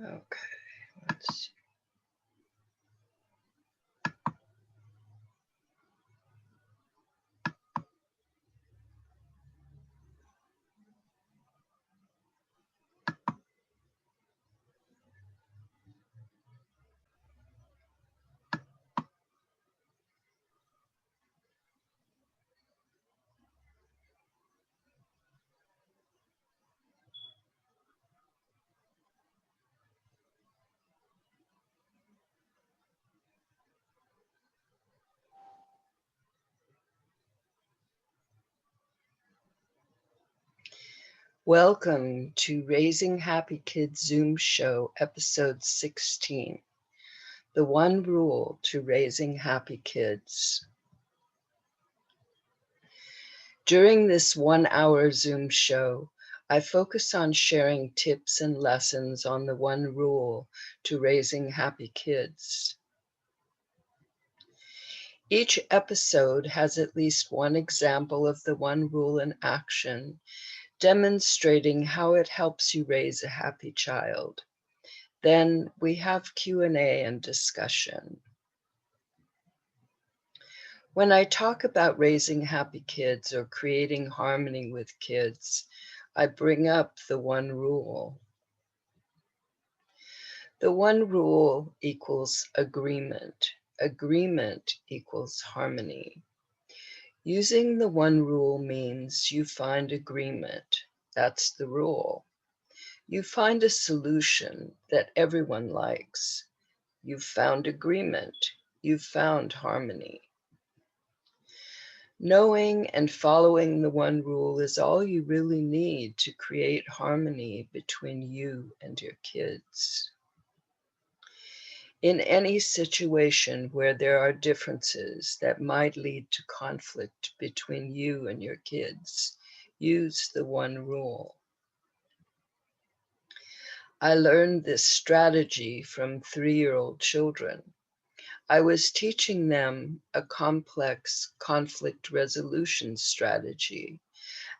Okay, let's see. Welcome to Raising Happy Kids Zoom Show, episode 16. The one rule to raising happy kids. During this 1-hour Zoom show, I focus on sharing tips and lessons on the one rule to raising happy kids. Each episode has at least one example of the one rule in action, demonstrating how it helps you raise a happy child. Then we have Q&A and discussion. When I talk about raising happy kids or creating harmony with kids, I bring up the one rule. The one rule equals agreement. Agreement equals harmony. Using the one rule means you find agreement. That's the rule. You find a solution that everyone likes. You've found agreement. You've found harmony. Knowing and following the one rule is all you really need to create harmony between you and your kids. In any situation where there are differences that might lead to conflict between you and your kids, use the one rule. I learned this strategy from 3-year-old children. I was teaching them a complex conflict resolution strategy,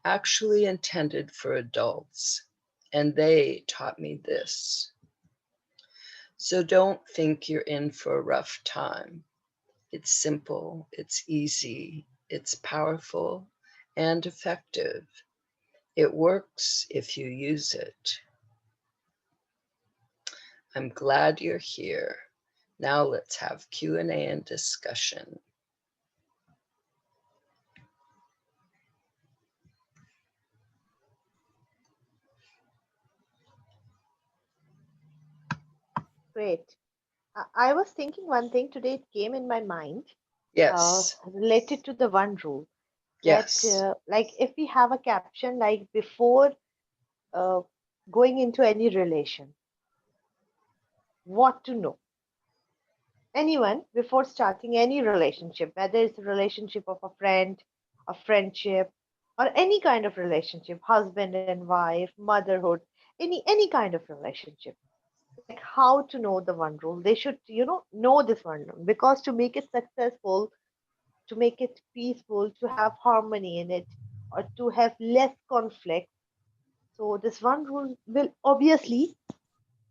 actually intended for adults, and they taught me this. So don't think you're in for a rough time. It's simple, it's easy, it's powerful and effective. It works if you use it. I'm glad you're here. Now let's have Q&A and discussion. Great. I was thinking one thing today, it came in my mind Yes, related to the one rule that, yes, like, if we have a caption like before uh, going into any relation, what to know? Anyone before starting any relationship, whether it's a relationship of a friend, a friendship, or any kind of relationship, husband and wife, motherhood, any kind of relationship, like how to know the one rule. They should, know this one rule, because to make it successful, to make it peaceful, to have harmony in it, or to have less conflict. So this one rule will obviously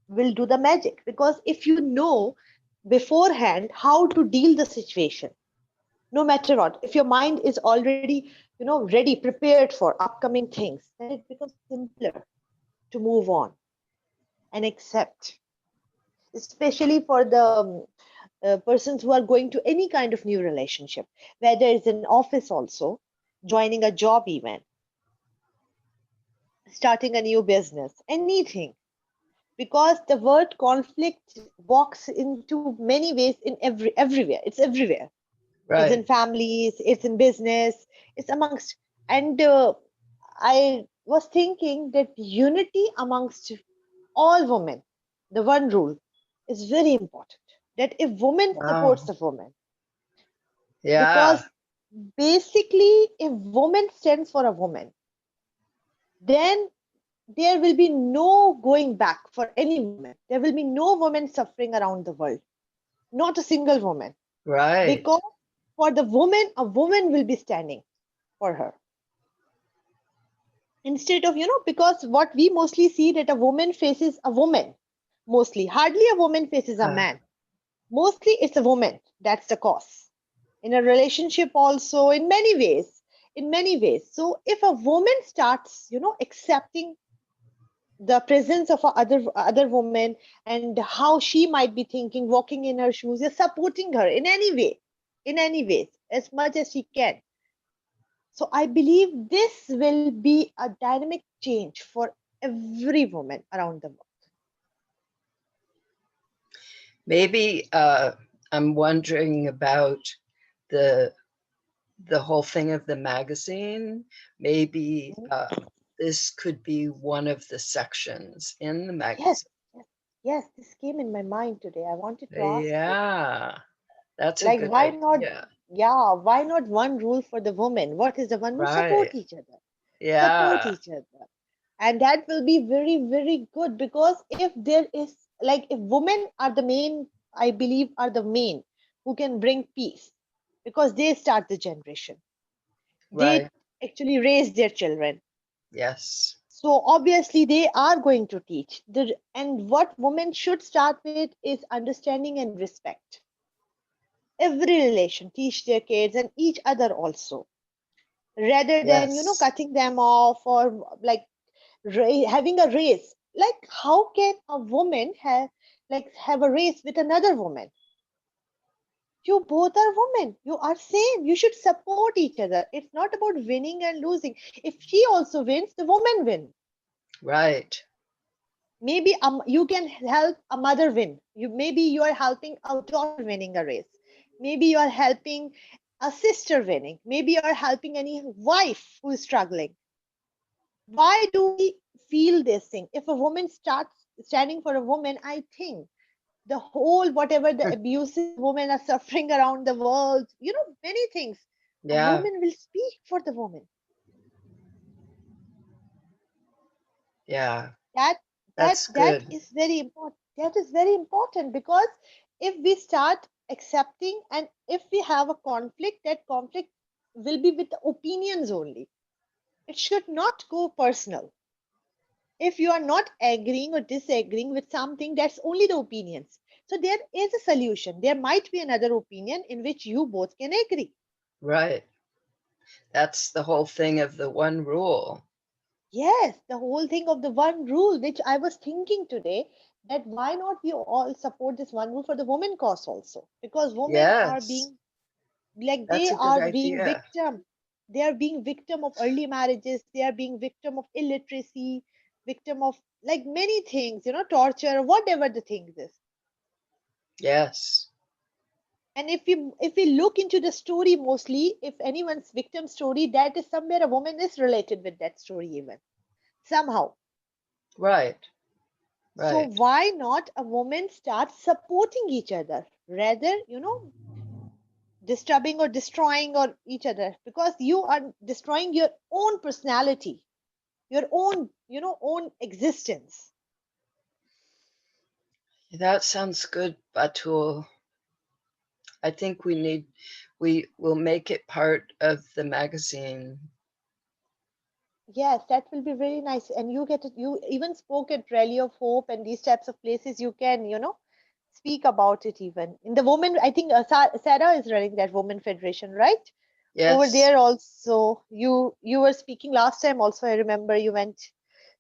will do the magic, because if you know beforehand how to deal the situation, no matter what, if your mind is already ready, prepared for upcoming things, then it becomes simpler to move on and accept, especially for the persons who are going to any kind of new relationship, whether it's in office also, joining a job even, starting a new business, anything. Because the word conflict walks into many ways, in everywhere. It's everywhere. It's in right. families, it's in business, it's amongst. And I was thinking that unity amongst all women, the one rule, is very important. That if woman supports Wow. a woman, Yeah, because basically, if woman stands for a woman, then there will be no going back for any woman. There will be no woman suffering around the world, not a single woman, right. because for the woman, a woman will be standing for her. Instead of, because what we mostly see, that a woman faces a woman, Mostly, hardly a woman faces a Uh, man. Mostly it's a woman that's the cause. In a relationship also, in many ways. In many ways. So if a woman starts, accepting the presence of a other woman and how she might be thinking, walking in her shoes, you're supporting her in any ways, as much as she can. So I believe this will be a dynamic change for every woman around the world. maybe I'm wondering about the the whole thing of the magazine. Maybe Mhm. this could be one of the sections in the Yes, magazine. yes, yes. This came in my mind today. I wanted to ask you, Yeah, that's a like, good why not? idea. Yeah, why not one rule for the women? What is the one rule? Support Right. each other. Support Yeah. each other. And that will be very, very good, because if there is, like, if women are the main, I believe, are the main who can bring peace, because they start the generation, they Right. actually raise their children. Yes. So obviously they are going to teach and what women should start with is understanding and respect. Every relation teach their kids and each other also, rather than Yes. cutting them off, or like having a race. Like, how can a woman have a race with another woman? You both are women, you are same, you should support each other. It's not about winning and losing. If she also wins, the woman win. Right. Maybe you can help a mother win. Maybe you are helping a daughter winning a race. Maybe you are helping a sister winning. Maybe you are helping any wife who is struggling. Why do we feel this thing? If a woman starts standing for a woman, I think the whole, whatever the abuses women are suffering around the world, many things, a Yeah. woman will speak for the woman. Yeah. that that That's that good. is very important. That is very important, because if we start accepting, and if we have a conflict, that conflict will be with opinions only. It should not go personal. If you are not agreeing or disagreeing with something, that's only the opinions. So there is a solution. There might be another opinion in which you both can agree. Right. That's the whole thing of the one rule. Yes, the whole thing of the one rule, which I was thinking today, that why not we all support this one rule for the women cause also? Because women are Yes. being, like, That's they a good are being idea. victim. They are being victim of early marriages. They are being victim of illiteracy, victim of, like, many things, torture, whatever the thing is. Yes. And if we look into the story, mostly if anyone's victim story, that is somewhere a woman is related with that story even somehow. Right. So Right. why not a woman start supporting each other rather, disturbing or destroying or each other, because you are destroying your own personality, your own, own existence. That sounds good, Batul. I think we will make it part of the magazine. Yes, that will be very nice. And you get it, you even spoke at Rally of Hope and these types of places. You can, speak about it even. In the woman, I think Sarah is running that woman federation, right? Over Yes. there also, you were speaking last time also. I remember you went.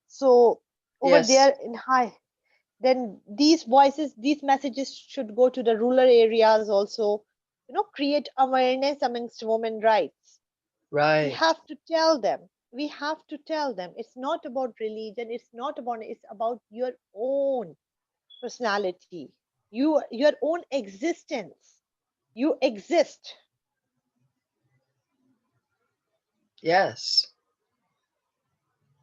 So over Yes. there in high, then these voices, these messages should go to the rural areas also. Create awareness amongst women rights. We Right. have to tell them. We have to tell them it's not about religion. It's about your own personality, your own existence. You exist. Yes.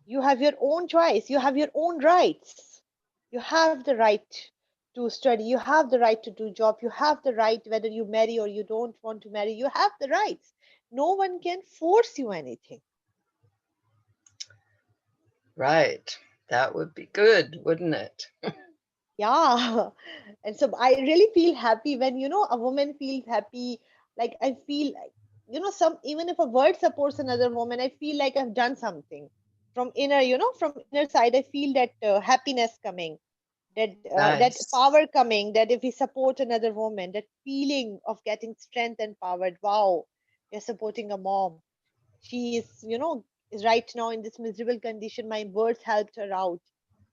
You have your own choice. You have your own rights. You have the right to study. You have the right to do job. You have the right, whether you marry or you don't want to marry, you have the rights. No one can force you anything. Right. That would be good, wouldn't it? Yeah. And so I really feel happy when, a woman feels happy. Like, I feel like, some, even if a word supports another woman, I feel like I've done something from inner, from inner side. I feel that happiness coming. that Nice. power coming, that if we support another woman, that feeling of getting strength and powered. Wow, you're supporting a mom. She is, is right now in this miserable condition. My words helped her out,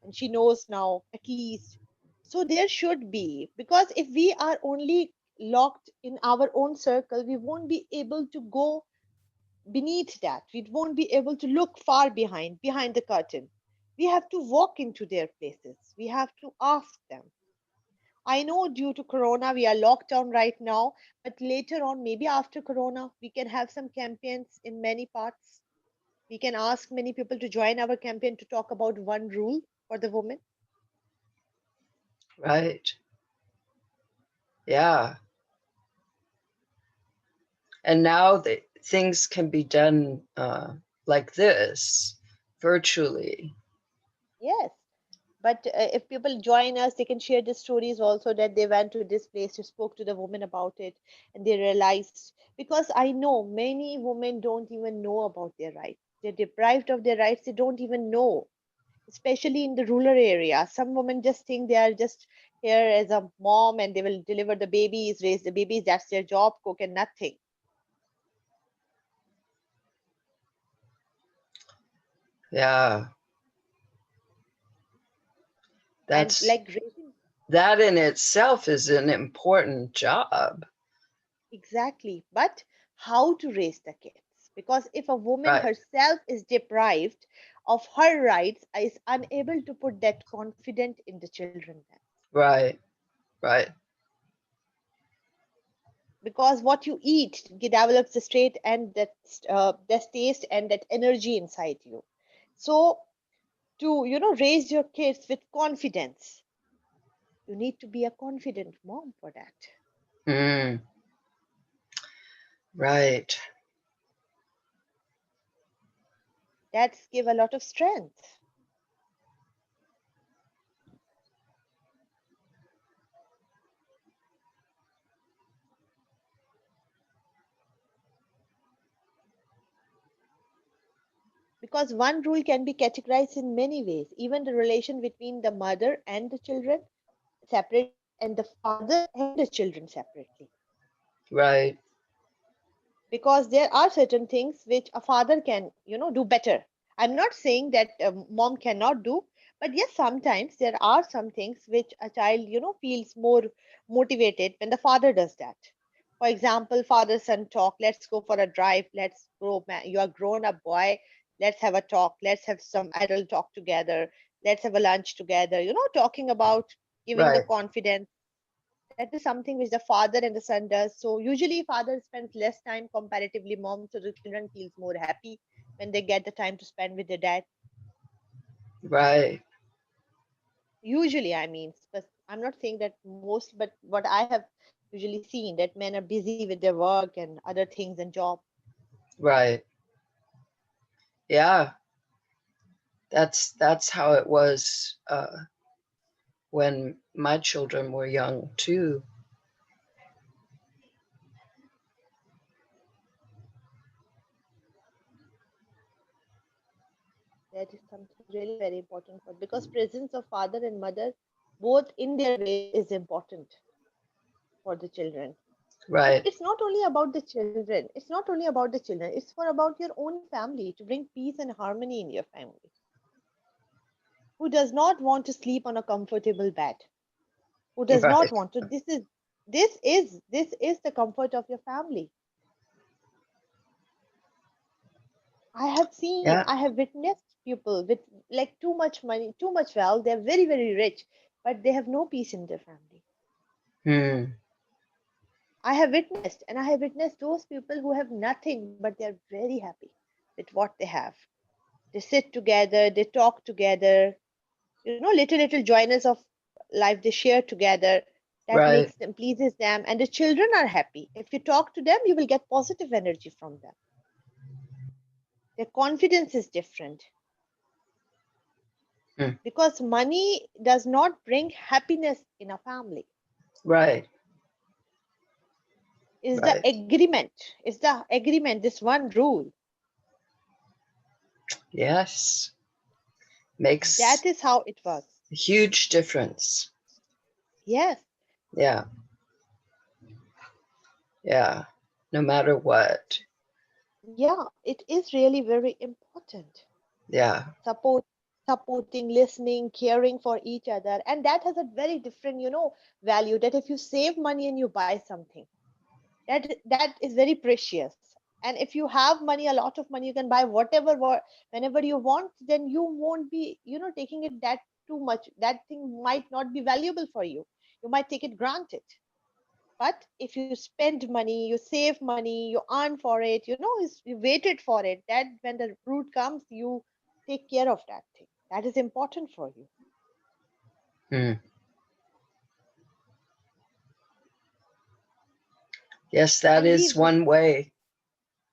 and she knows now at least. So there should be, because if we are only locked in our own circle, we won't be able to go beneath that. We won't be able to look far behind the curtain. We have to walk into their places. We have to ask them. I know due to Corona, we are locked down right now, but later on, maybe after Corona, we can have some campaigns in many parts. We can ask many people to join our campaign to talk about one rule for the woman. Right. Yeah. And now things can be done like this virtually. Yes. But if people join us, they can share the stories also that they went to this place, to spoke to the woman about it, and they realized. Because I know many women don't even know about their rights. They're deprived of their rights. They don't even know, especially in the rural area. Some women just think they are just here as a mom and they will deliver the babies, raise the babies. That's their job, cook and nothing. Yeah. And That's like raising, that in itself is an important job. exactly. But how to raise the kids? Because if a woman Right. herself is deprived of her rights, is unable to put that confidence in the children then. Right. Right. Because what you eat develops the state and that taste and that energy inside you. So to raise your kids with confidence, you need to be a confident mom for that. Mm, right. That's give a lot of strength. Because one rule can be categorized in many ways, even the relation between the mother and the children separately, and the father and the children separately. Right. Because there are certain things which a father can do better. I'm not saying that mom cannot do, but yes, sometimes there are some things which a child feels more motivated when the father does that. For example, father son talk, let's go for a drive, let's go, man, you are grown up boy, let's have a talk, let's have some adult talk together, let's have a lunch together, talking about giving the Right. confidence. That is something which the father and the son does. So usually father spends less time comparatively mom, so the children feels more happy when they get the time to spend with their dad. Right. Usually, I mean, but I'm not saying that most, but what I have usually seen, that men are busy with their work and other things and job. Right. Yeah. That's how it was when my children were young too. That is something really very important for, because presence of father and mother both in their ways is important for the children. But Right. it's not only about the children. It's not only about the children. It's for about your own family, to bring peace and harmony in your family. Who does not want to sleep on a comfortable bed? Who does not Right. want to? This is the comfort of your family. I have seen, Yeah. I have witnessed people with like too much money, too much wealth. They're very, very rich, but they have no peace in their family. Hmm. I have witnessed those people who have nothing, but they're very happy with what they have. They sit together, they talk together, little joyness of life they share together. That Right. makes them, pleases them, and the children are happy. If you talk to them, you will get positive energy from them. Their confidence is different, Hmm. because money does not bring happiness in a family. Right. Is the Right. agreement, is the agreement, this one rule. Yes. Makes That is how it works. A huge difference. Yes. Yeah. Yeah. No matter what. Yeah, it is really very important. Yeah. Support, supporting, listening, caring for each other. And that has a very different, value, that if you save money and you buy something, that is very precious. And if you have money, a lot of money, you can buy whatever, whenever you want, then you won't be, taking it that too much. That thing might not be valuable for you. You might take it granted. But if you spend money, you save money, you earn for it, you waited for it, that when the fruit comes, you take care of that thing. That is important for you. Hmm. Yes, that And is one way.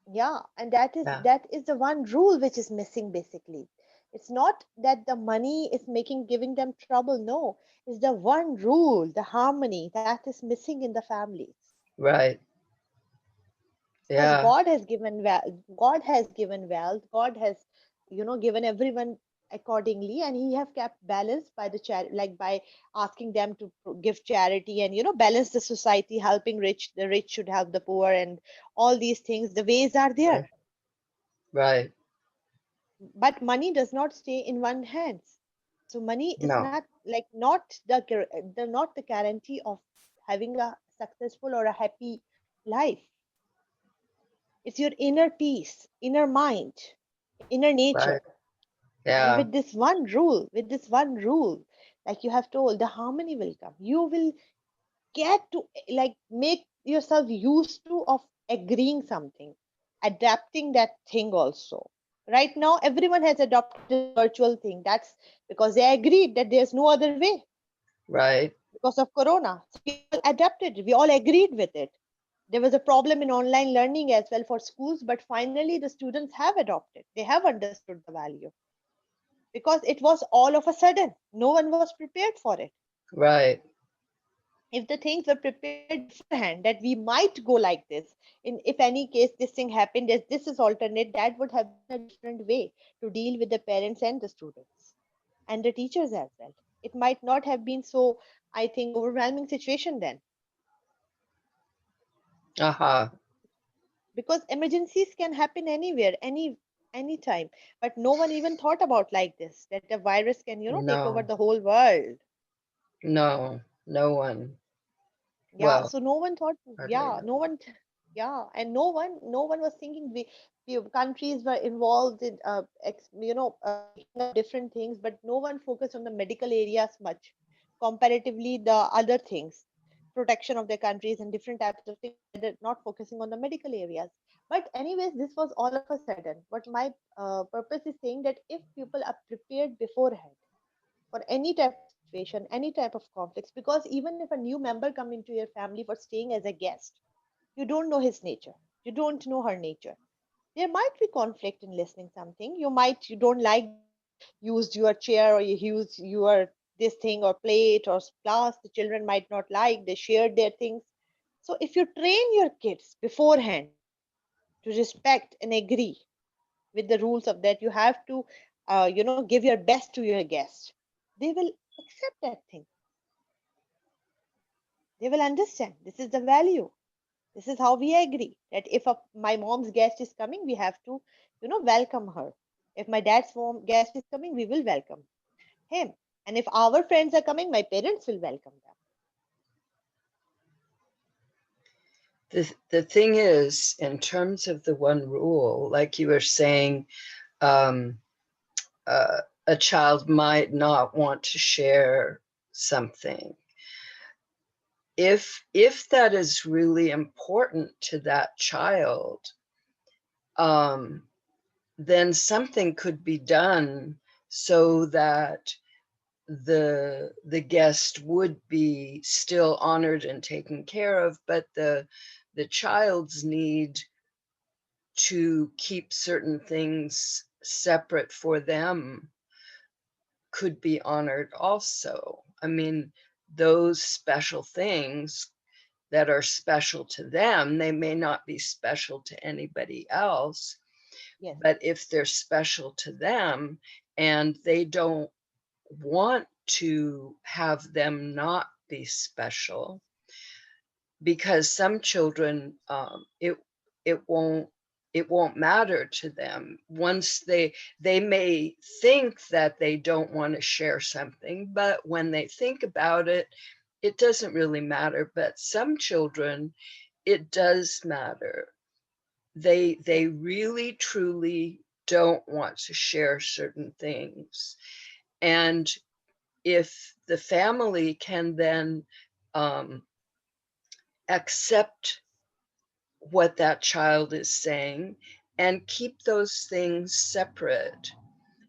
yeah, and that is Yeah. that is the one rule which is missing basically. It's not that the money is giving them trouble. No, it's the one rule, the harmony that is missing in the families. Right. Because Yeah. God has given wealth, God has, given everyone accordingly, and He have kept balance by like by asking them to give charity, and balance the society, helping the rich should help the poor, and all these things. The ways are there. Right. Right. But money does not stay in one hands. So money is No. not the guarantee of having a successful or a happy life. It's your inner peace, inner mind, inner Right. nature. And Yeah. with this one rule, like you have told, the harmony will come. You will get to like make yourself used to of agreeing something, adapting that thing also. Right now everyone has adopted this virtual thing. That's because they agreed that there's no other way Right. because of corona. So we all adapted, we all agreed with it. There was a problem in online learning as well for schools, but finally the students have adopted, they have understood the value, because it was all of a sudden, no one was prepared for it. Right. If the things were prepared beforehand that we might go like this, in if any case this thing happened, as this is alternate, that would have been a different way to deal with the parents and the students and the teachers as well. It might not have been so, I think, overwhelming situation then, Uh-huh. because emergencies can happen anywhere, anytime. But no one even thought about like this, that the virus can, take over No. the whole world. No. No one. Yeah, Well, so no one thought, hardly yeah, no no one. one, and no one was thinking the countries were involved in, making up different things, but no one focused on the medical areas much, comparatively the other things, protection of their countries and different types of things, but they're not focusing on the medical areas. But anyways, this was all of a sudden. What my purpose is saying, that if people are prepared beforehand for any type of situation, any type of conflicts, because even if a new member come into your family for staying as a guest, you don't know his nature, you don't know her nature. There might be conflict in listening something. You don't like that you used your chair, or you used your this thing or plate or glass. The children might not like, they shared their things. So if you train your kids beforehand to respect and agree with the rules of that, you have to give your best to your guest, they will accept that thing. They will understand this is the value. This is how we agree, that if my mom's guest is coming, we have to welcome her. If my dad's mom guest is coming, we will welcome him. And if our friends are coming, my parents will welcome them. The thing is, in terms of the one rule, like you were saying, um, a child might not want to share something. If that is really important to that child, um, then something could be done so that the guest would be still honored and taken care of, but the child's need to keep certain things separate for them could be honored also. I mean, those special things that are special to them, they may not be special to anybody else, Yes. but if they're special to them and they don't want to have them not be special, because some children, it won't it won't matter to them once they may think that they don't want to share something, but when they think about it, it doesn't really matter. But some children, it does matter. They really truly don't want to share certain things. And if the family can then um, accept what that child is saying and keep those things separate,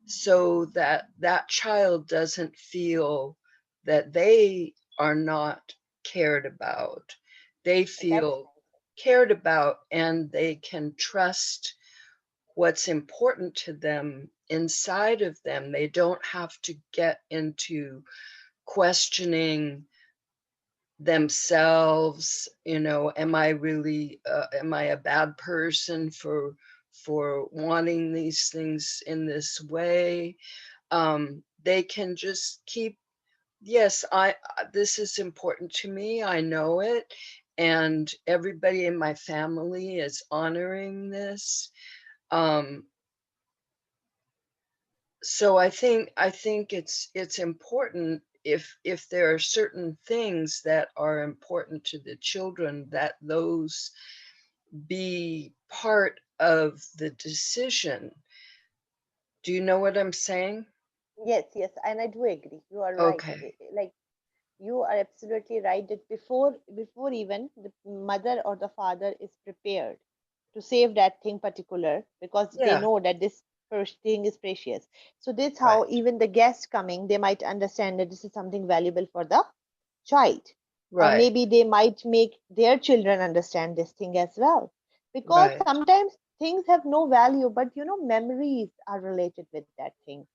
so that that child doesn't feel that they are not cared about. They That's feel cared about, and they can trust what's important to them inside of them. They don't have to get into questioning themselves, am I really am I a bad person for wanting these things in this way? They can just keep, yes, this is important to me, I know it, and everybody in my family is honoring this. um, so I think it's important, if there are certain things that are important to the children, that those be part of the decision. Do you know what I'm saying? yes, yes, and I do agree. You are right. Okay. Like you are absolutely right that before even the mother or the father is prepared to save that thing particular, because they Yeah. know that this first thing is precious. So this how Right. even the guest coming, they might understand that this is something valuable for the child. Right. Maybe they might make their children understand this thing as well, because Right. sometimes things have no value, but memories are related with that thing.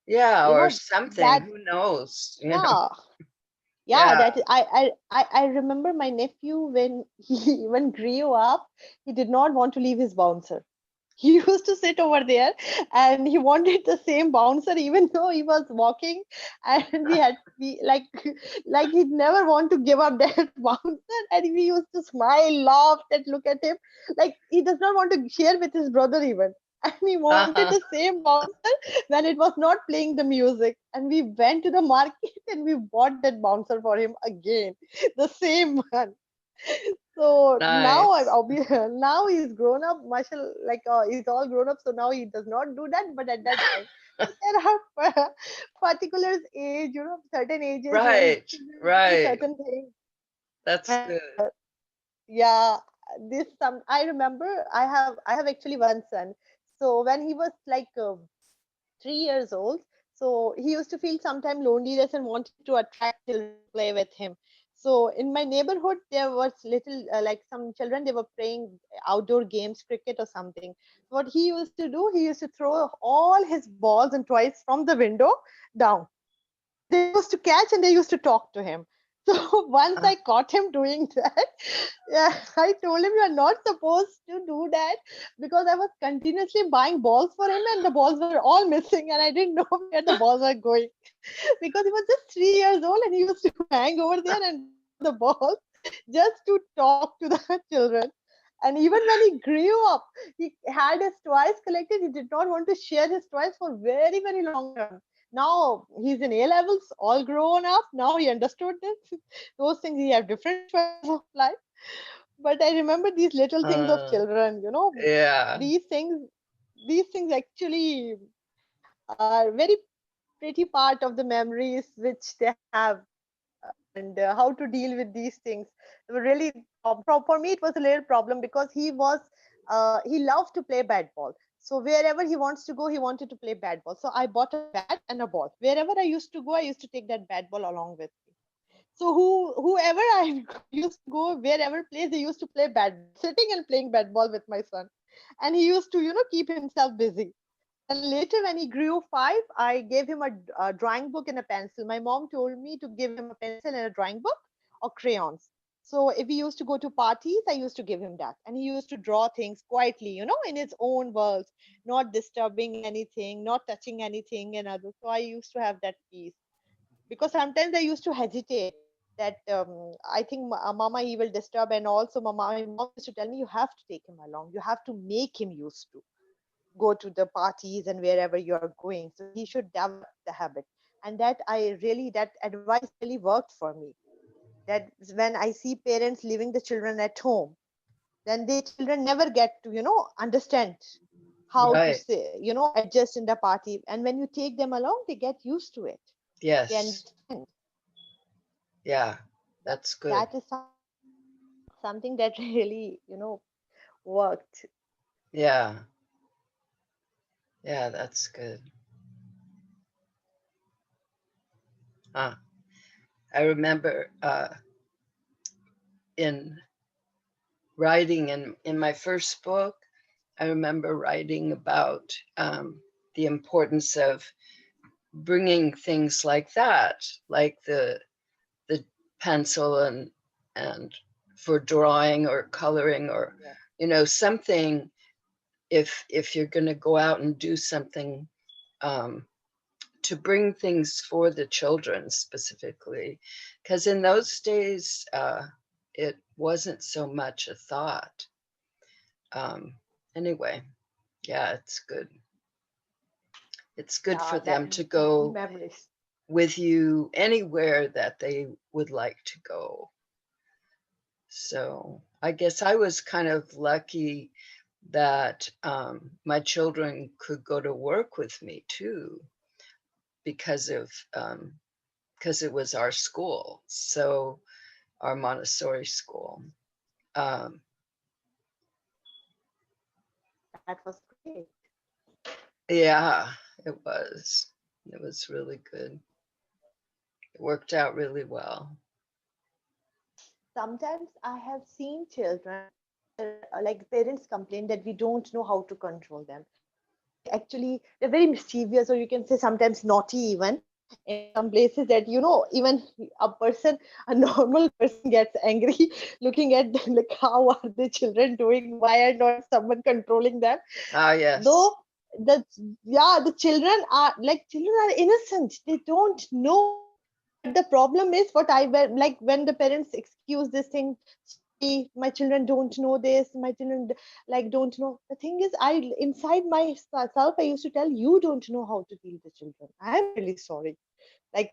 Yeah, you or know something, that who knows, Yeah, yeah, Yeah. that is, I remember my nephew when he even grew up, he did not want to leave his bouncer. He used to sit over there and he wanted the same bouncer even though he was walking, and we like like he'd never want to give up that bouncer, and we used to smile, laugh, and look at him like he does not want to share with his brother even. And he wanted Uh-huh. the same bouncer when it was not playing the music. And we went to the market and we bought that bouncer for him again, the same one. So now Nice. now he's grown up, Marshall, like he's all grown up. So now he does not do that. But at that time, there are particular age, certain ages when Right. children do Right. certain things. That's And good. yeah, this some I remember. I have actually one son. So when he was like 3 years old. So he used to feel sometimes loneliness and wanted to attract children to play with him. So in my neighborhood, there was little like some children, they were playing outdoor games, cricket or something. What he used to do, he used to throw all his balls and toys from the window down, and they used to catch and they used to talk to him. So once Uh, I caught him doing that, yeah, I told him you are not supposed to do that, because I was continuously buying balls for him and the balls were all missing and I didn't know where the balls were going. Because he was just 3 years old and he used to hang over there and throw the balls just to talk to the children. And even when he grew up, he had his toys collected. He did not want to share his toys for very, very long term. Now he's in A levels, all grown up. Now he understood this. Those things, he have different choices of life. But I remember these little things of uh, children. yeah. These things, these things actually are very pretty part of the memories which they have, and how to deal with these things. They were really for me it was a little problem, because he loved to play bat ball. So wherever he wants to go, he wanted to play bat ball. So I bought a bat and a ball. Wherever I used to go, I used to take that bat ball along with me. So whoever I used to go, wherever place, they used to play bat ball, sitting and playing bat ball with my son. And he used to keep himself busy. And later, when he grew 5, I gave him a drawing book and a pencil. My mom told me to give him a pencil and a drawing book or crayons. So if he used to go to parties, I used to give him that. And he used to draw things quietly, in his own world, not disturbing anything, not touching anything and others. So I used to have that peace. because sometimes I used to hesitate that I think mama he will disturb, and also my mom used to tell me you have to take him along, you have to make him used to go to the parties and wherever you are going, so he should develop the habit. And that advice really worked for me, that when I see parents leaving the children at home, then the children never get to understand how to Right. say adjust in the party, and when you take them along they get used to it, they Yes. understand. Yeah. that That's good. that is something that really worked. Yeah. Yeah, that's good. Huh. I remember in writing in my first book, I remember writing about the importance of bringing things like that, like the pencil and for drawing or coloring or Yeah. something, if you're going to go out and do something, um, to bring things for the children specifically, because in those days it wasn't so much a thought. um, anyway, yeah, it's good for Yeah, that them to the go memories. with you anywhere that they would like to go. So I guess I was kind of lucky that my children could go to work with me too, because of because it was our school, so our Montessori school. Um, That was great. yeah, it was. It was really good. It worked out really well. Sometimes I have seen children where like parents complain that we don't know how to control them. They actually they're very mischievous, or you can say sometimes naughty even. In some places that even a normal person gets angry looking at them, like how are the children doing? Why are not someone controlling them? Ah, yes. Though the the children are innocent, they don't know. But the problem is what like when the parents excuse this thing, sorry my children don't know this, my children like don't know. The thing is, I inside myself I used to tell, you don't know how to deal with the children, I am really sorry. Like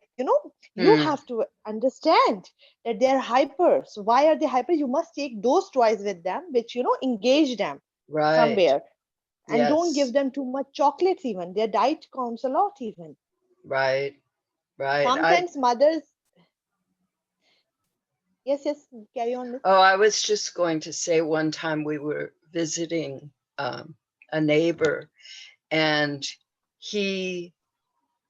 you Hmm. have to understand that they're hyper. So why are they hyper? You must take those toys with them which engage them Right. somewhere, and don't give Yes. them too much chocolates. Even their diet counts a lot. Even Right. Right. sometimes mothers. Yes, yes, carry on, miss. I was just going to say, one time we were visiting a neighbor, and he,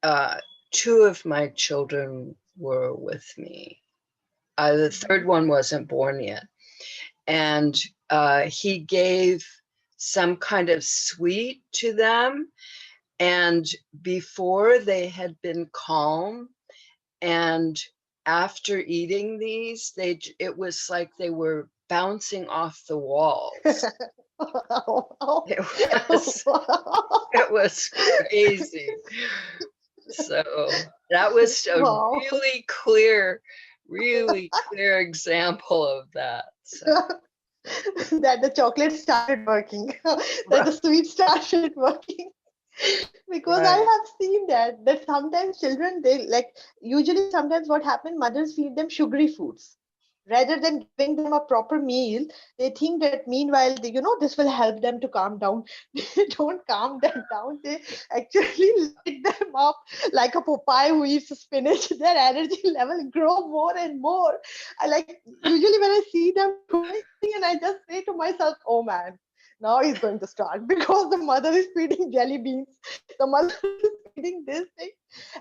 uh, two of my children were with me. The third Mhm. one wasn't born yet. And he gave some kind of sweet to them. And before, they had been calm. And after eating these, it was like they were bouncing off the walls. Wow. It was it was crazy. So that was a Wow. really clear example of that. So That the chocolate started working, that the right, sweet started working. Because I right. have seen that sometimes children, they like, usually sometimes what happens, mothers feed them sugary foods rather than giving them a proper meal. They think that meanwhile this will help them to calm down. They don't calm them down, they actually light them up like a Popeye who eats spinach. Their energy level grow more and more. I like, usually when I see them doing, and I just say to myself, oh man, now he's going to start, because the mother is feeding jelly beans, the mother is feeding this thing,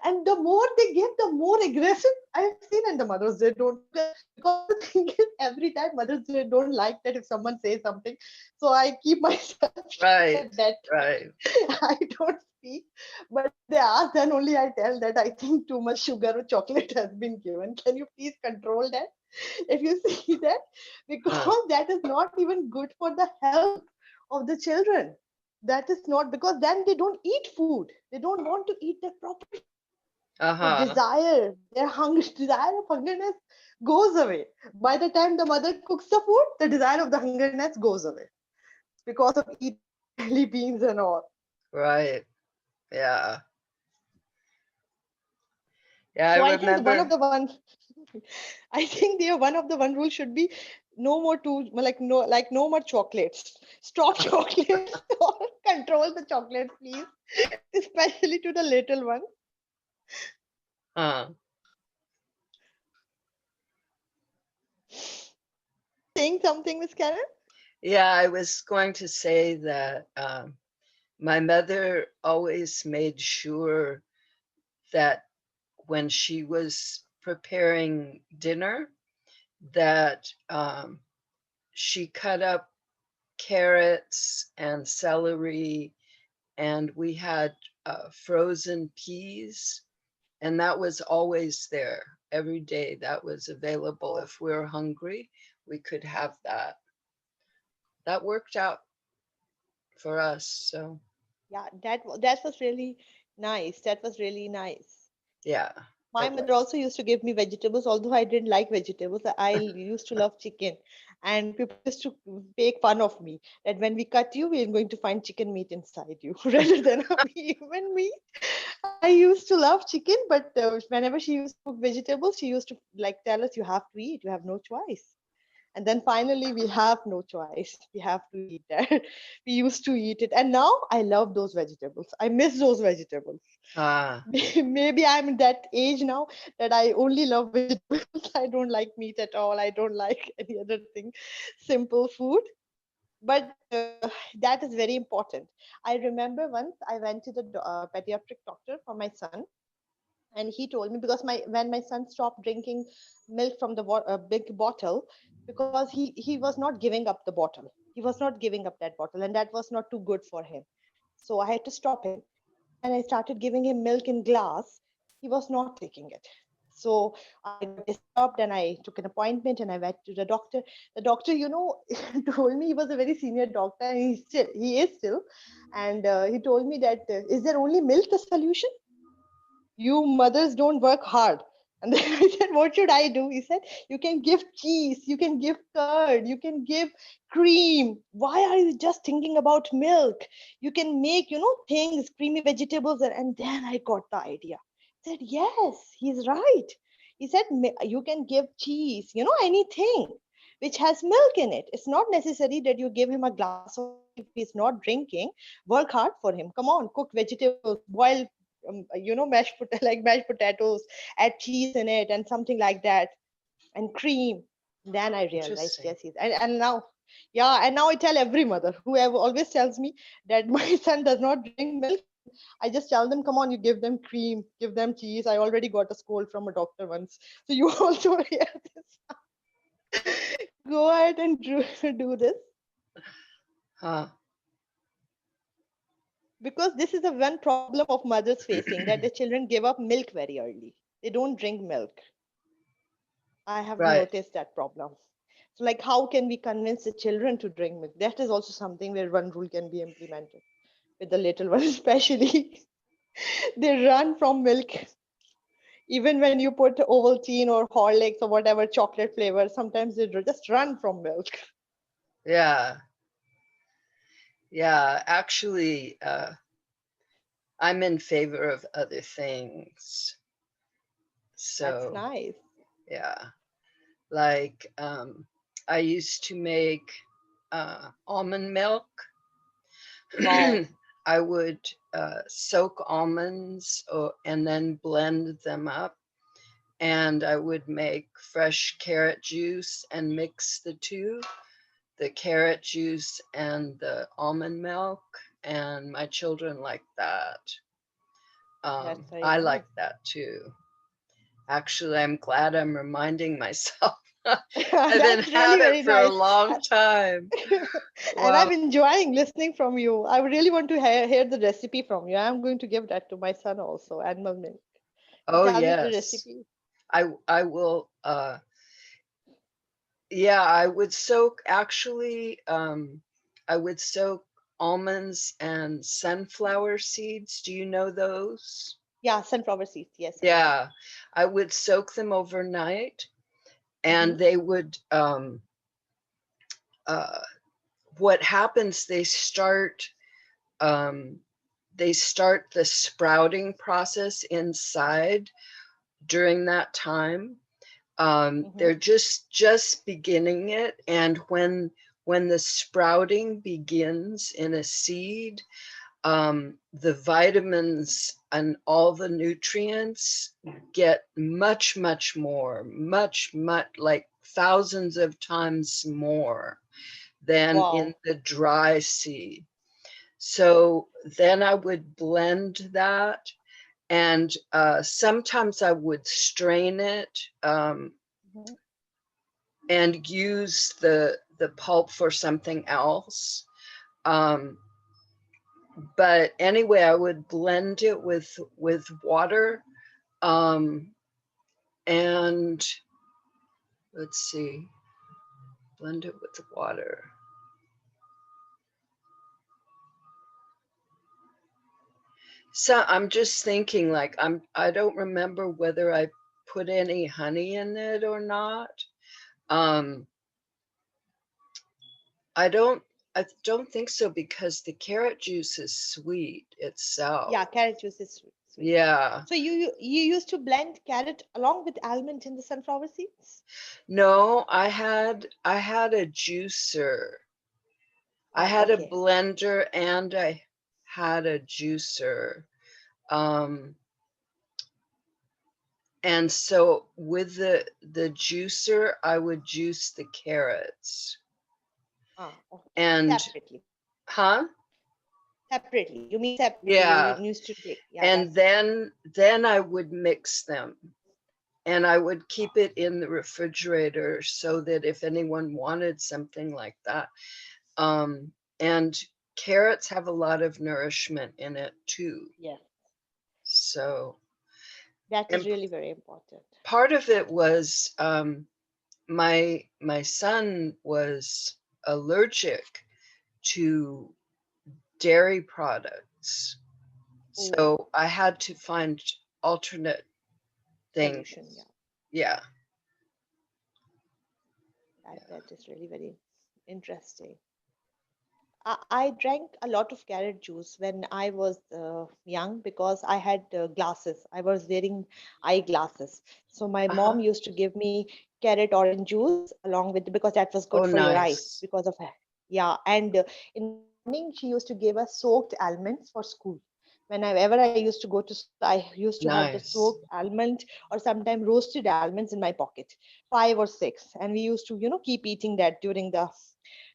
and the more they give, the more aggressive I've seen. And the mothers, they don't, because the thing is, every time mothers, they don't like that if someone says something, so I keep myself shut Right, at that right. time. I don't speak, but if they ask, then only I tell that I think too much sugar or chocolate has been given, can you please control that? If you see that, Huh. because that is not even good for the health of the children. That is not, because then they don't eat food, they don't want to eat that proper food. The Uh-huh. desire, their hunger, desire of hungerness goes away. By the time the mother cooks the food, the desire of the hungerness goes away because of eating jelly beans and all. Right. Yeah. Yeah, I So I think one of remember. the one, I think the one of the one rule should be no more two, like no more chocolates. Stop chocolates or control the chocolates, please, especially to the little one. uh, Saying something, Miss Karen? yeah, I was going to say that my mother always made sure that when she was preparing dinner, that she cut up carrots and celery, and we had frozen peas, and that was always there every day. That was available. If we were hungry, we could have that. That worked out for us. So, Yeah, that was really nice. That was really nice. yeah, My it mother was. also used to give me vegetables, although I didn't like vegetables. I used to love chicken, and people used to make fun of me that when we cut you, we're going to find chicken meat inside you rather than a human meat. I used to love chicken, but whenever she used to cook vegetables, she used to like tell us, "You have to eat. You have no choice." And then finally, we have no choice. We have to eat that. We used to eat it, and now I love those vegetables. I miss those vegetables. Ah, Maybe I'm in that age now that I only love vegetables. I don't like meat at all. I don't like any other thing, simple food. But that is very important. I remember once I went to the pediatric doctor for my son, and he told me because my when my son stopped drinking milk from the big bottle, because he was not giving up the bottle. He was not giving up that bottle, and that was not too good for him. So I had to stop him. And when I started giving him milk in glass, he was not taking it. So I got disturbed and I took an appointment and I went to the doctor. The doctor, told me, he was a very senior doctor and he is still. And he told me that, is there only milk the solution? You mothers don't work hard. And then I said, what should I do? He said, you can give cheese, you can give curd, you can give cream. Why are you just thinking about milk? You can make, things, creamy vegetables. And then I got the idea. I said, yes, he's right. He said, you can give cheese, anything which has milk in it. It's not necessary that you give him a glass of milk if he's not drinking. Work hard for him. Come on, cook vegetables, boil like mashed potatoes, add cheese in it and something like that, and cream. Then I realized, interesting. yes, and now, yeah, and now I tell every mother who always tells me that my son does not drink milk. I just tell them, come on, you give them cream, give them cheese. I already got a scold from a doctor once, so you also hear this. Go ahead and do this, Huh. because this is the one problem of mothers facing, that the children give up milk very early. They don't drink milk. I have Right. noticed that problem. So, like, how can we convince the children to drink milk? That is also something where one rule can be implemented with the little one, especially. They run from milk. Even when you put Ovaltine or Horlicks or whatever chocolate flavor, sometimes they just run from milk. Yeah. Yeah. Actually, I'm in favor of other things. That's So, nice. yeah. Like, I used to make almond milk. Wow. I would soak almonds and then blend them up. And I would make fresh carrot juice and mix the two, the carrot juice and the almond milk. And my children like that. That's very I nice. like that too. Actually, I'm glad I'm reminding myself. I haven't That's had really it very for a nice. long time. And Wow. I'm enjoying listening from you. I really want to hear the recipe from you. I'm going to give that to my son also, animal milk. You Oh, tell me the yes. recipe. I will yeah, I would soak I would soak almonds and sunflower seeds. Do you know those? Yeah, sunflower seeds. Yes, I know. Yeah, I would soak them overnight, Mm-hmm. and they would, uh, what happens, um, they start the sprouting process inside during that time. Mm-hmm. They're just beginning it, and when the sprouting begins in a seed, the vitamins and all the nutrients get much more, much like thousands of times more than in Wow. the dry seed. So then I would blend that, and sometimes I would strain it, Mm-hmm. and use the pulp for something else. Um, but anyway, I would blend it with water, um, and let's see, blend it with water. So I'm just thinking, like, I don't remember whether I put any honey in it or not. Um, I don't I don't think so, because the carrot juice is sweet Yeah, itself. carrot juice is sweet. Yeah. So you used to blend carrot along with almond in the sunflower seeds? No, I had a juicer. I Ah, had a okay. blender and I had a juicer. Um, and so with the juicer, I would juice the carrots. Ah, okay. And Separately. huh? Separately. You mean separately? You Yeah. used to take. Yeah, And that's nice. then I would mix them. And I would keep it in the refrigerator so that if anyone wanted something like that. And carrots have a lot of nourishment in it too. Yes, So, that is and really very important. part of it was, my son was allergic to dairy products, Oh, so I had to find alternate solution. things. Yeah, Yeah. that is really very interesting. I drank a lot of carrot juice when I was young because I had glasses. I was wearing eyeglasses. So my Uh-huh. mom used to give me carrot orange juice along with because that was Oh, good for your eyes nice. because of yeah. And in the morning she used to give us soaked almonds for school. Whenever I used to go to school, I used to have the Nice. soaked almond or sometimes roasted almonds in my pocket, 5 or 6, and we used to keep eating that during the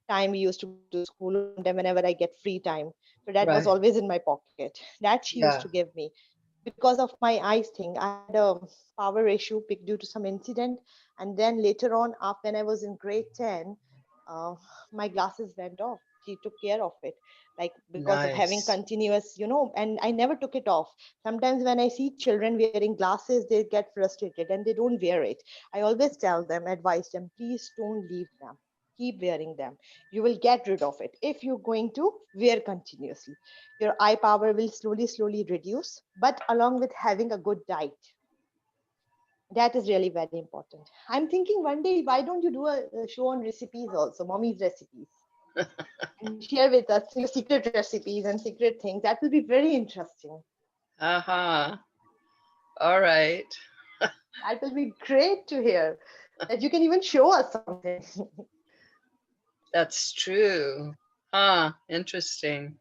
time we used to go to school or sometime whenever I get free time. So that was Right. always in my pocket. That she used Yeah. to give me. Because of my eyes thing, I had a power issue due to some incident. And then later on, when I was in grade 10, uh, my glasses went off. She took care of it. Like because of having Nice. continuous, and I never took it off. Sometimes when I see children wearing glasses, they get frustrated and they don't wear it. I always tell them, advise them, please don't leave them, keep wearing them. You will get rid of it if you're going to wear continuously. Your eye power will slowly reduce, but along with having a good diet, that is really very important. I'm thinking one day, why don't you do a show on recipes also, mommy's recipes, and share with us your secret recipes and secret things? That will be very interesting. Uh-huh. All right. That will be great to hear that you can even show us something. That's true. Huh. Interesting.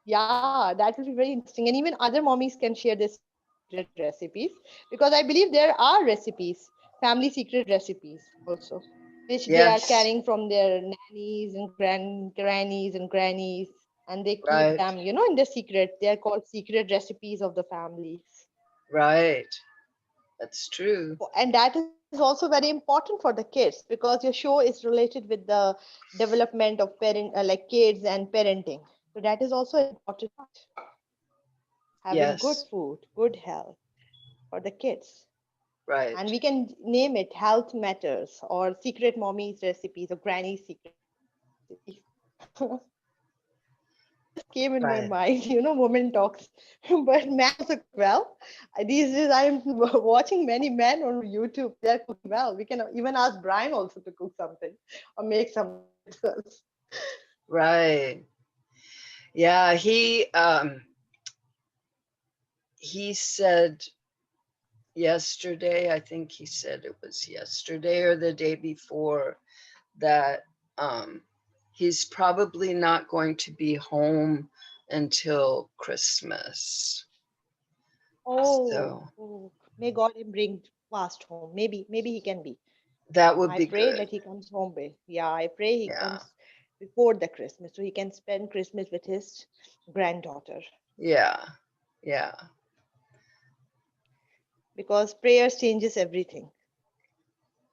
Yeah, that will be very interesting. And even other mommies can share their secret recipes because I believe there are recipes, family secret recipes also, which they are Yes. carrying from their nannies and grannies and grannies, and they keep Right. them, in the secret. They are called secret recipes of the families. Right. That's true. And that is also very important for the kids because your show is related with the development of like kids and parenting. So that is also an important part, having good Yes. food, good health for the kids. Right. And we can name it Health Matters or Secret Mommy's Recipes or Granny's Secret Recipes. just came in my right, mind. Women talks, but men also cook well. These days, I'm watching many men on YouTube. They're cooking well. We can even ask Brian also to cook something or make something with us. right. Yeah, he said yesterday, I think he said it was yesterday or the day before, that he's probably not going to be home until Christmas. Oh, So oh, may God him bring fast home. Maybe he can be. that would I be pray good. that he comes home by. Yeah, I pray he Yeah, comes before the Christmas so he can spend Christmas with his granddaughter. yeah, yeah, Because prayers changes everything.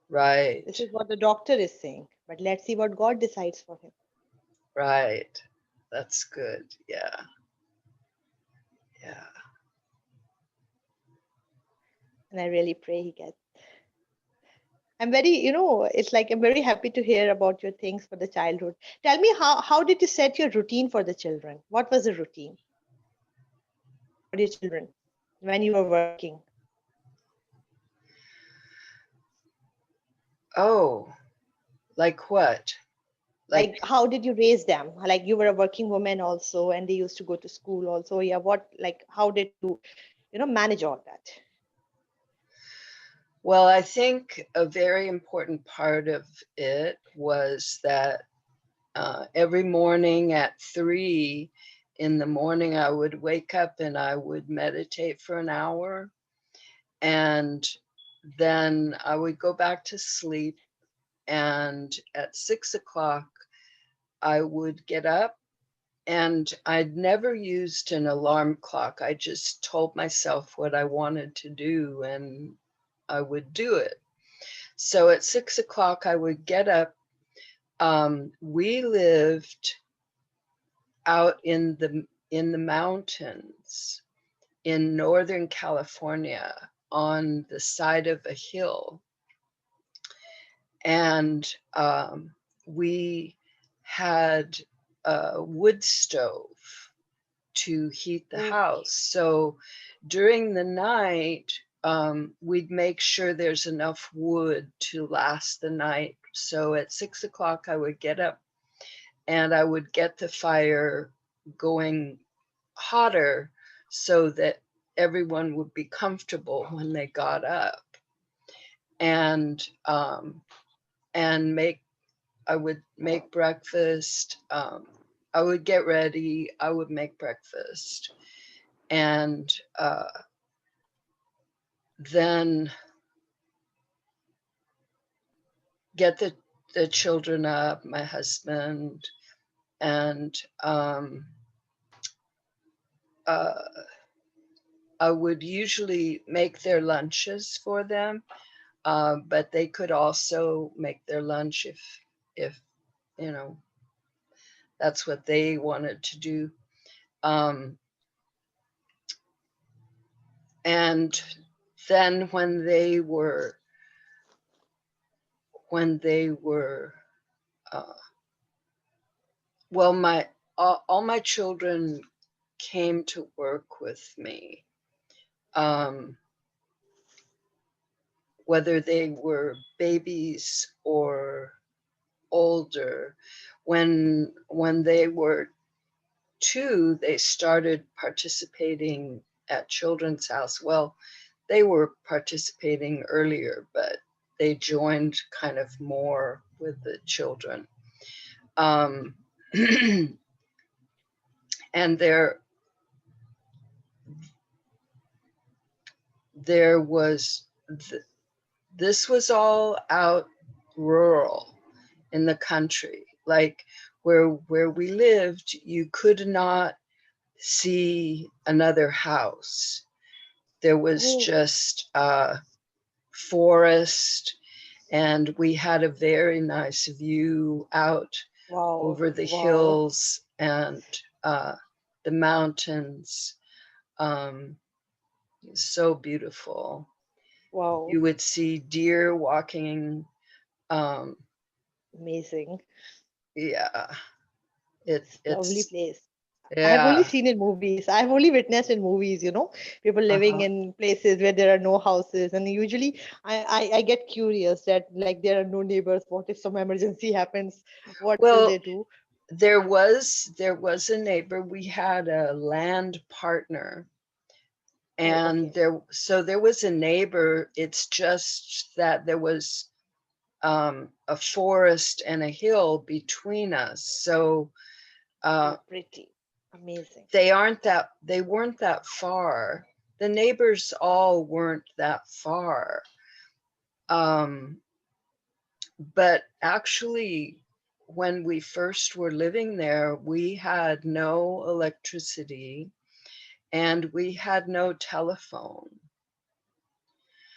right, This is what the doctor is saying. But let's see what God decides for him. right. That's good. Yeah, yeah. And I really pray he gets. I'm very, it's like I'm very happy to hear about your things for the childhood. Tell me how did you set your routine for the children? What was the routine for your children when you were working? Oh, like what? Like Like, how did you raise them? Like you were a working woman also and they used to go to school also. Yeah, how did you, manage all that? well, I think a very important part of it was that every morning at 3 in the morning, I would wake up and I would meditate for an hour. And then I would go back to sleep. And at 6 o'clock, I would get up. And I'd never used an alarm clock. I just told myself what I wanted to do and I would do it. So at 6 o'clock, I would get up. We lived out in the mountains in Northern California on the side of a hill. And we had a wood stove to heat the Okay. house. So during the night, we'd make sure there's enough wood to last the night. So at 6 o'clock, I would get up and I would get the fire going hotter so that everyone would be comfortable when they got up. And and make I would make breakfast. I would get ready. I would make breakfast, and then get the children up, my husband, and uh, I would usually make their lunches for them, but they could also make their lunch if you know that's what they wanted to do. Um, and then when they were uh, well, my all my children came to work with me, um, whether they were babies or older. When they were two, they started participating at Children's House. Well, they were participating earlier, but they joined kind of more with the children. Um, and there was this was all out rural in the country, like where we lived. You could not see another house. There was Oh, just forest, and we had a very nice view out wow, over the wow, hills and the mountains. Um, so beautiful. wow. You would see deer walking. Um, Amazing. yeah, it Lovely it's place. I have only Yeah. seen in movies. I have only witnessed in movies, people living Uh-huh. in places where there are no houses. And usually I get curious that like there are no neighbors. What if some emergency happens? What will they Well, do? there was a neighbor. We had a land partner, Oh, and okay. there was a neighbor. It's just that there was a forest and a hill between us. So uh, Oh, pretty. Amazing. they weren't that far. The neighbors all weren't that far. Um, but actually, when we first were living there, we had no electricity and we had no telephone.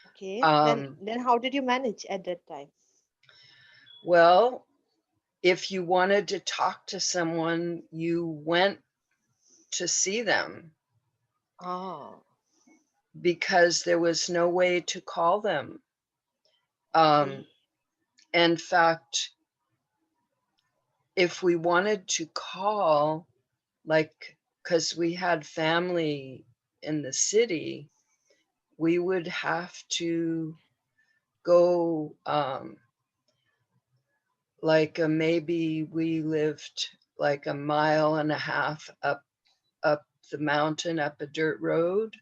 Okay. Then Um, then how did you manage at that time? well, if you wanted to talk to someone, you went to see them Ah, because there was no way to call them. Um, okay. in fact, if we wanted to call, like, because we had family in the city, we would have to go, like, maybe we lived like a mile and a half up the mountain, up a dirt road,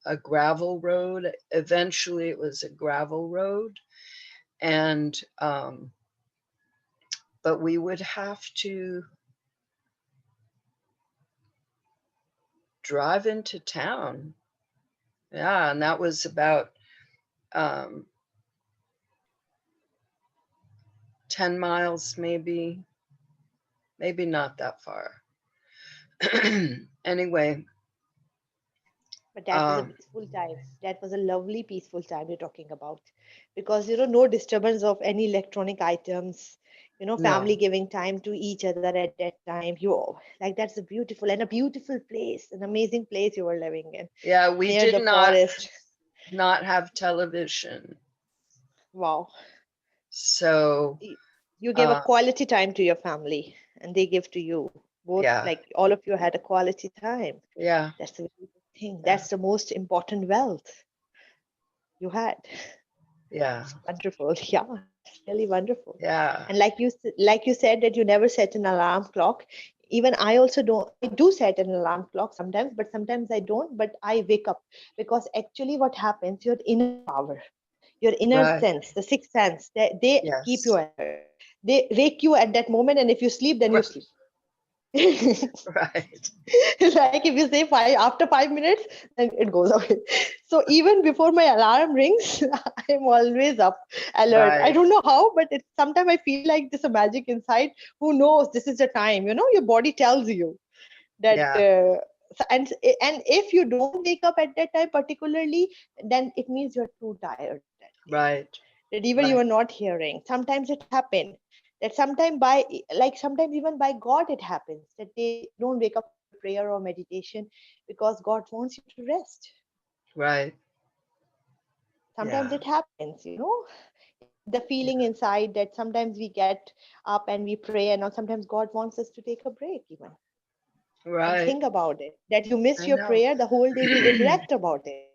a gravel road. Eventually, it was a gravel road, and but we would have to drive into town. Yeah, and that was about um, 10 miles, maybe not that far. Anyway, But that was a um, peaceful time. That was a lovely, peaceful time you're talking about. Because, no disturbance of any electronic items, no, family giving time to each other at that time. Like, that's a beautiful place, an amazing place you were living in, yeah, we near did the forest. not have television. Wow. So, Y- You gave a uh, quality time to your family, and they give to you. Both, yeah, like, all of you had a quality time. yeah, That's the very good thing. yeah, That's the most important wealth you had. yeah, Wonderful. Yeah, that's really wonderful. yeah, And like you said that you never set an alarm clock. Even I also don't. I do set an alarm clock sometimes, but sometimes I don't. But I wake up because actually, what happens? Your inner power, your inner right, sense, the sixth sense, they keep you yes, alert. They wake you at that moment, and if you sleep, then you sleep. right, Like if you say five after 5 minutes, then it goes away. So even before my alarm rings, I'm always up, alert. I right, don't know how, but it's sometimes I feel like there's a magic inside. Who knows? This is the time. Your body tells you that. yeah, And if you don't wake up at that time particularly, then it means you're too tired that day. right, That even you right, are not hearing. Sometimes it happens that sometimes by like sometimes even by God it happens that they don't wake up for a prayer or meditation because God wants you to rest. right, Sometimes yeah, it happens, the feeling yeah, inside that sometimes we get up and we pray and sometimes God wants us to take a break even and right. think about it. That you missed I your know. prayer, the whole day we regret about it.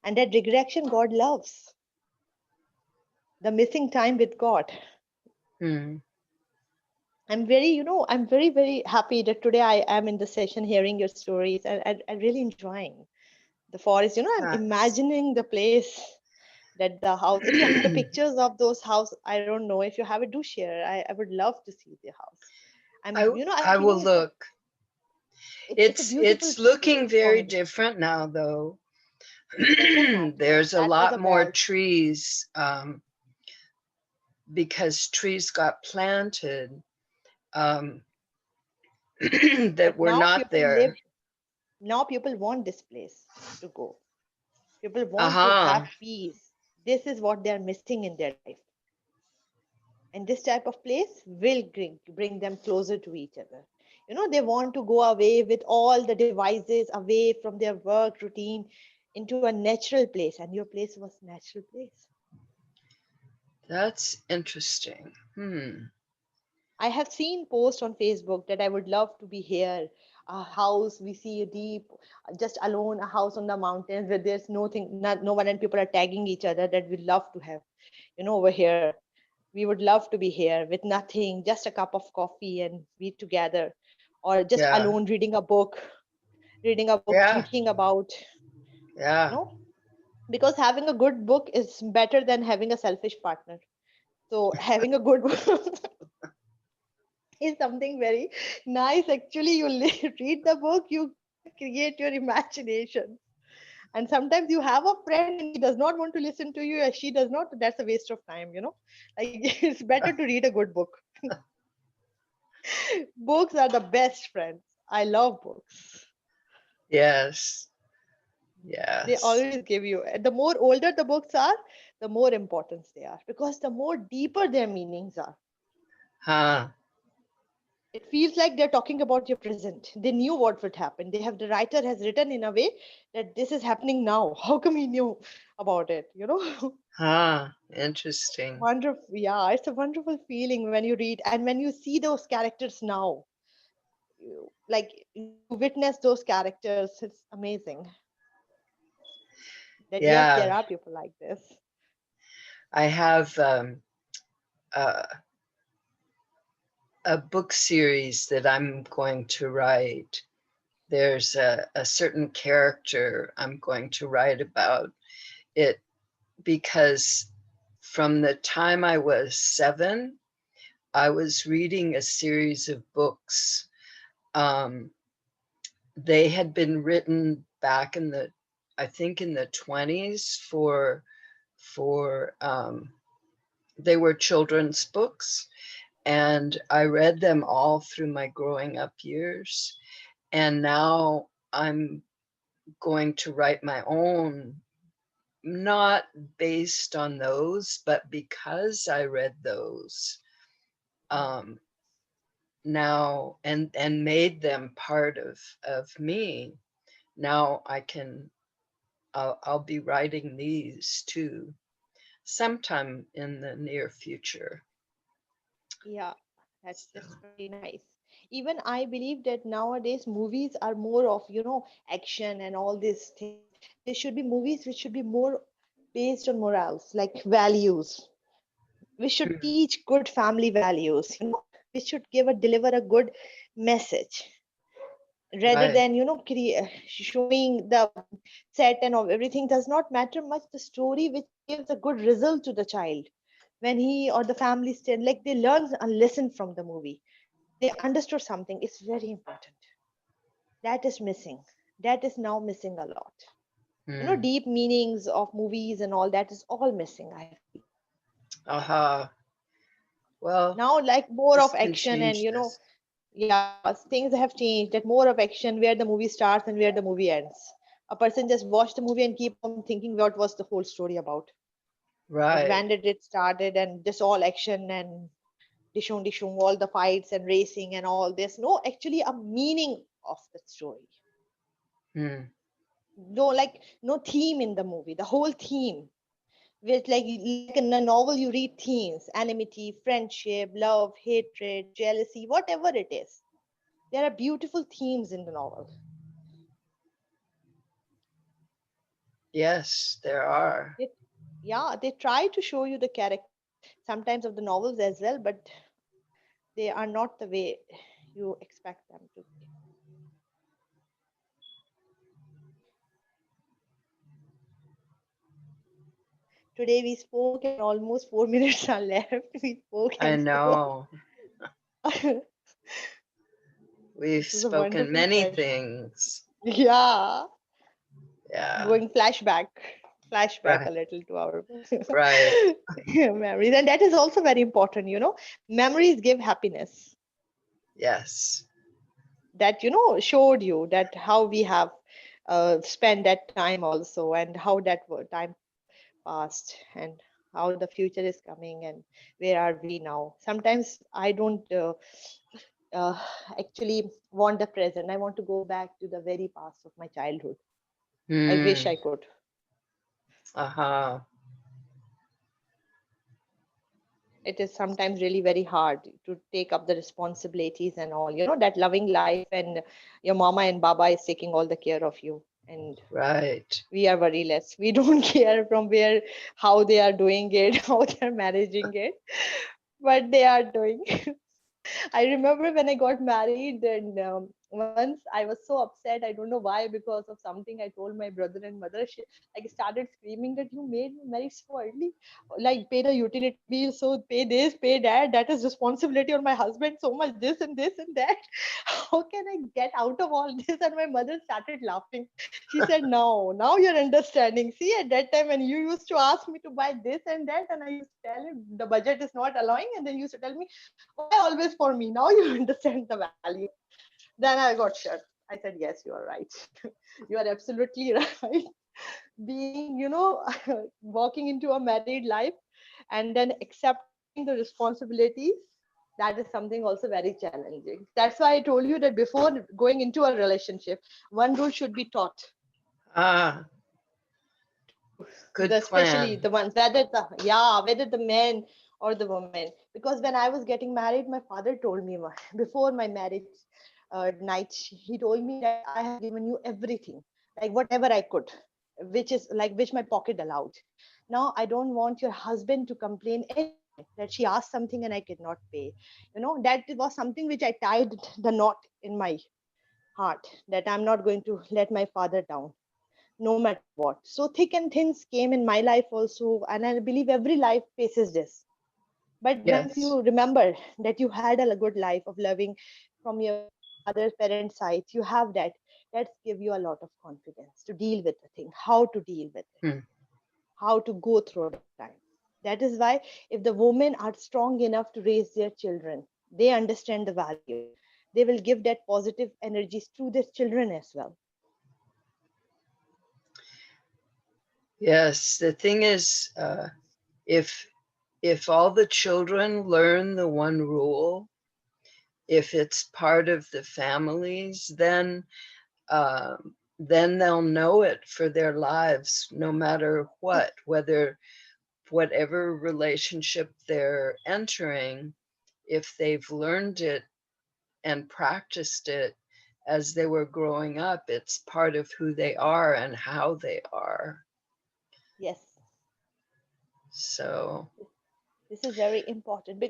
And that regression God loves. The missing time with God. Hmm. I'm very, very happy that today I am in the session hearing your stories and really enjoying the forest. I'm Thanks. imagining the place that the house. If you have the pictures of those house, I don't know. If you have it, do share. I would love to see the house. I I'm I will feeling look. it's a beautiful It's looking place for very me. different now, though. It doesn't matter. There's a That was lot a more wealth. trees, because trees got planted, um, that But were now not people live, there. now people want this place to go. People want to Uh-huh. have peace. This is what they are missing in their life. And this type of place will bring them closer to each other. They want to go away with all the devices, away from their work routine, into a natural place. And your place was natural place. That's interesting. Hmm. I have seen posts on Facebook that I would love to be here. A house we see deep, just alone, a house on the mountains where there's nothing, no one, and people are tagging each other that we love to have, over here. We would love to be here with nothing, just a cup of coffee and be together, or just Yeah. alone reading a book, Yeah. thinking about, you Yeah. know, because having a good book is better than having a selfish partner. So having a good book is something very nice. Actually, you read the book, you can create your imagination. And sometimes you have a friend and he does not want to listen to you, or she does not. That's a waste of time. Like it's better to read a good book. Books are the best friends. I love books. Yes. They Yes. always give you. The more older the books are, the more importance they are, because the more deeper their meanings are. Huh. It feels like they're talking about your present. They knew what would happen. The writer has written in a way that this is happening now. How come he knew about it? Huh. Interesting. Wonderful. Yeah, it's a wonderful feeling when you read and when you see those characters now. You witness those characters. It's amazing that yes, there Yeah. are people like this. I have a, a book series that I'm going to write. There's a certain character I'm going to write about it because from the time I was 7, I was reading a series of books. Um, they had been written back in the, I think in the 20s for they were children's books, and I read them all through my growing up years. And now I'm going to write my own, not based on those, but because I read those um, now and made them part of me. Now I'll be writing these too sometime in the near future. Yeah, So, that's very nice. Even I believe that nowadays movies are more of, action and all these things. There should be movies which should be more based on morals, like values. We should mm, teach good family values. We should deliver a good message rather right. than, showing the set and of everything does not matter much. The story which gives a good result to the child when he or the family stand, like they learn a lesson from the movie, they understood something, it's very important. That is missing. That is now missing a lot. Mm, Deep meanings of movies and all that is all missing, I feel. aha. Well, Now, like more this of can action and change this. yeah, things have changed. That more of action where the movie starts and where the movie ends. A person just watch the movie and keep on thinking what was the whole story about. That Right. when did it started and just all action and dishung, all the fights and racing and all this. No, actually a meaning of the story. Mm, No theme in the movie. The whole theme. With like in a novel, you read themes: enmity, friendship, love, hatred, jealousy, whatever it is. There are beautiful themes in the novel. yes, there are. It, yeah, they try to show you the characters sometimes of the novels as well, but they are not the way you expect them to be. Today we spoke and almost 4 minutes are left. We spoke I and spoke. know. We've This is a spoken wonderful many session. things. Yeah, Yeah. going flashback Right. a little to our Right. memories, and that is also very important. Memories give happiness. Yes. That showed you that how we have spent that time also, and how that time passed, and how the future is coming, and where are we now. Sometimes I don't uh, actually want the present. I want to go back to the very past of my childhood. I wish Hmm. I could. Aha. it is sometimes really very hard to take up the responsibilities and all, that loving life, and your mama and baba is taking all the care of you, and Right. we are very less. We don't care from where, how they are doing it, how they are managing it, but they are doing. I remember when I got married, and once I was so upset. I don't know why, because of something I told my brother and mother. She like started screaming that you made me marry so early, like pay the utility bill, so pay this, pay that. That is responsibility on my husband. So much this and that. How can I get out of all this? And my mother started laughing. She said, "No, now you're understanding. See, at that time when you used to ask me to buy this and that, and I used to tell you the budget is not allowing, and then you used to tell me, why always for me? Now you understand the value." Then I got shut. I said, yes, you are right. You are absolutely right. Being, walking into a married life and then accepting the responsibilities, that is something also very challenging. That's why I told you that before going into a relationship, one rule should be taught Ah, to the, good especially plan. the ones, whether the man or the woman. Because when I was getting married, my father told me before my marriage night, he told me that I have given you everything, like whatever I could, which is like which my pocket allowed. Now I don't want your husband to complain anytime that she asked something and I cannot pay. That was something which I tied the knot in my heart, that I'm not going to let my father down no matter what. So thick and thins came in my life also, and I believe every life faces this. But once Yes. you remember that you had a good life of loving from your father's parent side, you have that. That's give you a lot of confidence to deal with the thing, how to deal with it, Hmm. how to go through that time. That is why if the women are strong enough to raise their children, they understand the value. They will give that positive energies to their children as well. Yes. The thing is, if all the children learn the one rule, if it's part of the families, then they'll know it for their lives, no matter what, whatever relationship they're entering. If they've learned it and practiced it as they were growing up, it's part of who they are and how they are. Yes, So, this is very important.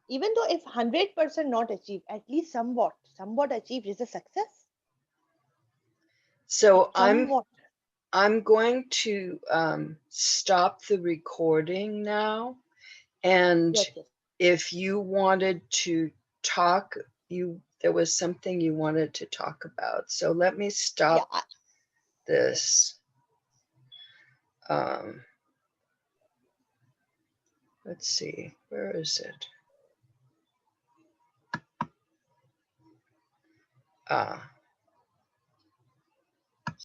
Even though if 100% not achieved, at least somewhat achieved is a success. so It's somewhat. I'm going to stop the recording now. And Yes, yes. if you wanted to talk, there was something you wanted to talk about. So let me Yeah, stop yes. this. Um, let's see, where is it? Ah,